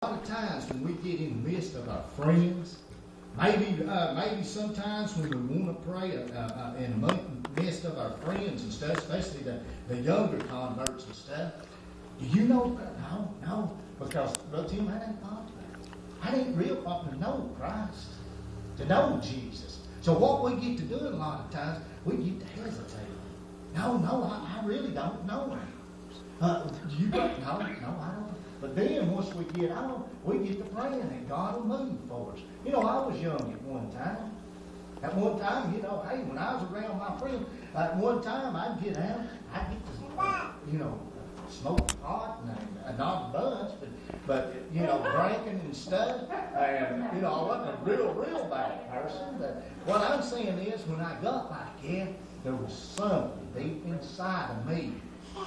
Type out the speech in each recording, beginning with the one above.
lot of times when we get in the midst of our friends, maybe sometimes when we want to pray in the midst of our friends and stuff, especially the younger converts and stuff, do you know? No, because Brother Tim, I didn't want that. I didn't really want to know Christ, to know Jesus. So what we get to do a lot of times, we get to hesitate. No, I really don't know him. You don't? No, I don't. But then once we get on, we get to praying and God will move for us. You know, I was young at one time. At one time, you know, hey, when I was around my friends, at one time I'd get out, I'd get to, you know, smoking pot and not a bunch, but you know, drinking and stuff. And you know, I wasn't a real bad person. But what I'm saying is, when I got like that, there was something deep inside of me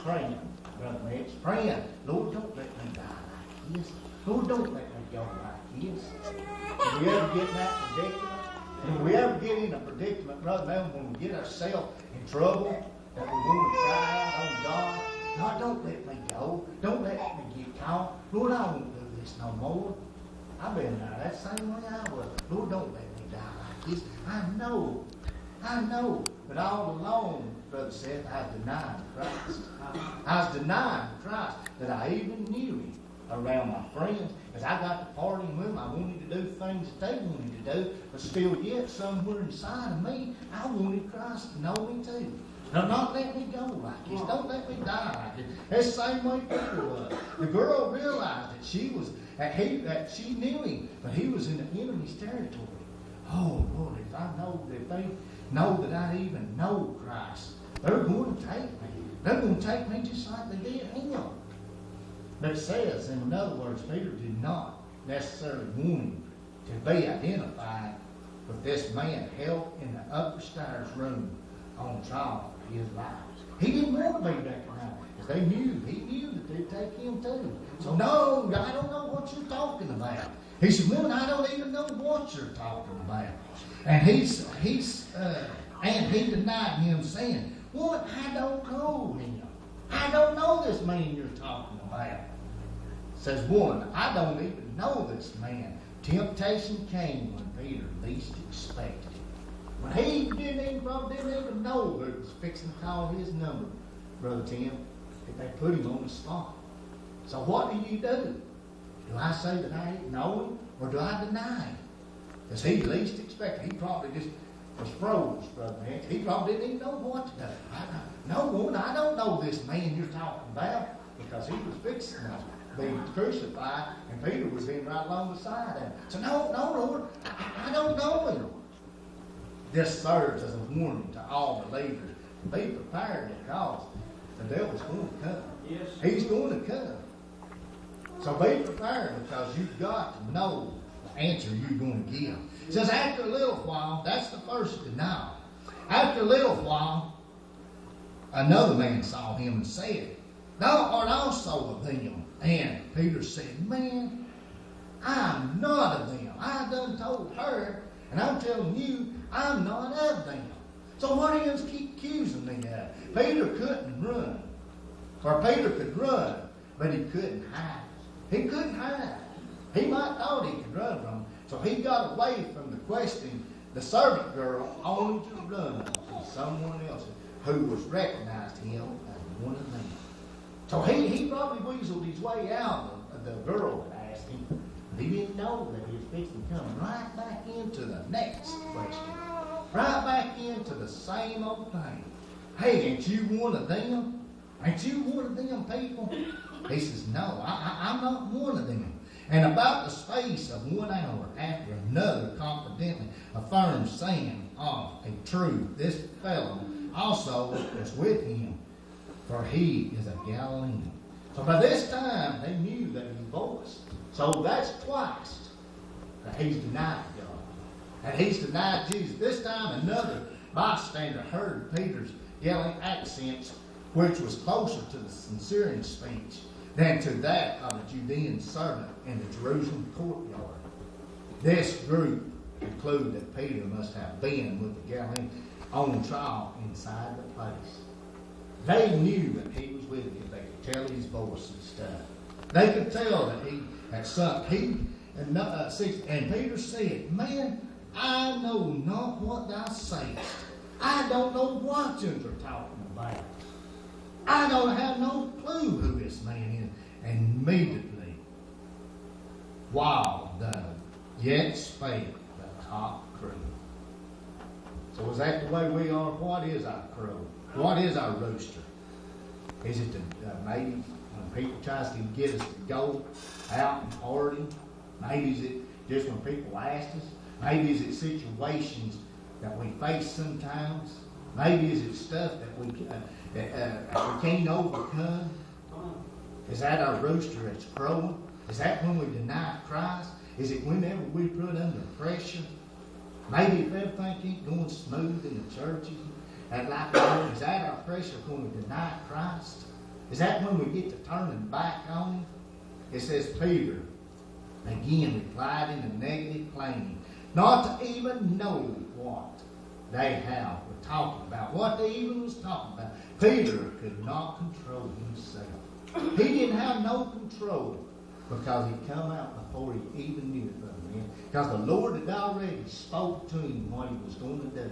praying, Brother Mitch, praying, Lord, don't let me die like this. Lord, don't let me go like this. Did we ever get in that predicament? Did we ever get in a predicament, Brother Mel, when we get ourselves in trouble, that we want to cry out on God? God, don't let me go. Don't let me get caught. Lord, I won't do this no more. I've been there that same way I was. Lord, don't let me die like this. I know. But all along, Brother Seth, I was denying Christ. I was denying Christ that I even knew him around my friends. As I got to partying with them, I wanted to do things that they wanted to do, but still yet somewhere inside of me, I wanted Christ to know me too. Now, not let me go like this. Don't let me die like this. That's the same way Peter was. The girl realized that she knew him, but he was in the enemy's territory. Oh, Lord, if they know that I even know Christ, they're going to take me. They're going to take me just like they did him. But it says, in other words, Peter did not necessarily want him to be identified with this man held in the upstairs room on trial for his life. He didn't want to be recognized because he knew that they'd take him too. So, no, I don't know what you're talking about. He said, woman, I don't even know what you're talking about. And he denied him, saying, woman, I don't know him. I don't know this man you're talking about. Says, woman, I don't even know this man. Temptation came when Peter least expected it. When he didn't even know that it was fixing to call his number, Brother Tim, if they put him on the spot. So what do you do? Do I say that I didn't know him, or do I deny him? Because he least expected. He probably just was froze, Brother Mitch. He probably didn't even know what to do. No, woman, I don't know this man you're talking about, because he was fixing to be crucified, and Peter was in right along beside him. So, no, Lord, I don't know him. This serves as a warning to all believers. Be prepared, because the devil's going to come. Yes. He's going to come. So be prepared, because you've got to know the answer you're going to give. It says, after a little while, that's the first denial. After a little while, another man saw him and said, thou art also of them. And Peter said, man, I'm not of them. I done told her, and I'm telling you, I'm not of them. So what do you keep accusing me of? Peter couldn't run. Or Peter could run, but he couldn't hide. He couldn't hide. He might thought he could run from him. So he got away from the question. The servant girl only to run to someone else who was recognized him as one of them. So he probably weaseled his way out of the girl that asked him. He didn't know that he was fixing to come right back into the next question. Right back into the same old thing. Hey, ain't you one of them? Ain't you one of them people? He says, no, I'm not one of them. And about the space of 1 hour after another confidently affirmed, saying of a truth, this fellow also was with him, for he is a Galilean. So by this time, they knew that his voice. So that's twice that he's denied God. And he's denied Jesus. This time, another bystander heard Peter's yelling accents, which was closer to the Syrian speech than to that of a Judean servant in the Jerusalem courtyard. This group concluded that Peter must have been with the Galilean on trial inside the place. They knew that he was with him. They could tell his voice and stuff. They could tell that he had sunk. And Peter said, man, I know not what thou sayest. I don't know what you're talking about. I don't have no clue who this man is. And immediately, while the yet spake the cock crew. So is that the way we are? What is our crow? What is our rooster? Is it maybe when people tries to get us to go out and party? Maybe is it just when people ask us? Maybe is it situations that we face sometimes? Maybe is it stuff that we can't overcome? Is that our rooster that's crowing? Is that when we deny Christ? Is it whenever we put under pressure? Maybe if everything ain't going smooth in the churches, and like that, is that our pressure when we deny Christ? Is that when we get to turning back on Him? It says Peter again replied in a negative claiming, not to even know what they were talking about, what they even was talking about. Peter could not control himself. He didn't have no control because he come out before he even knew it, brother man. Because the Lord had already spoke to him what he was going to do.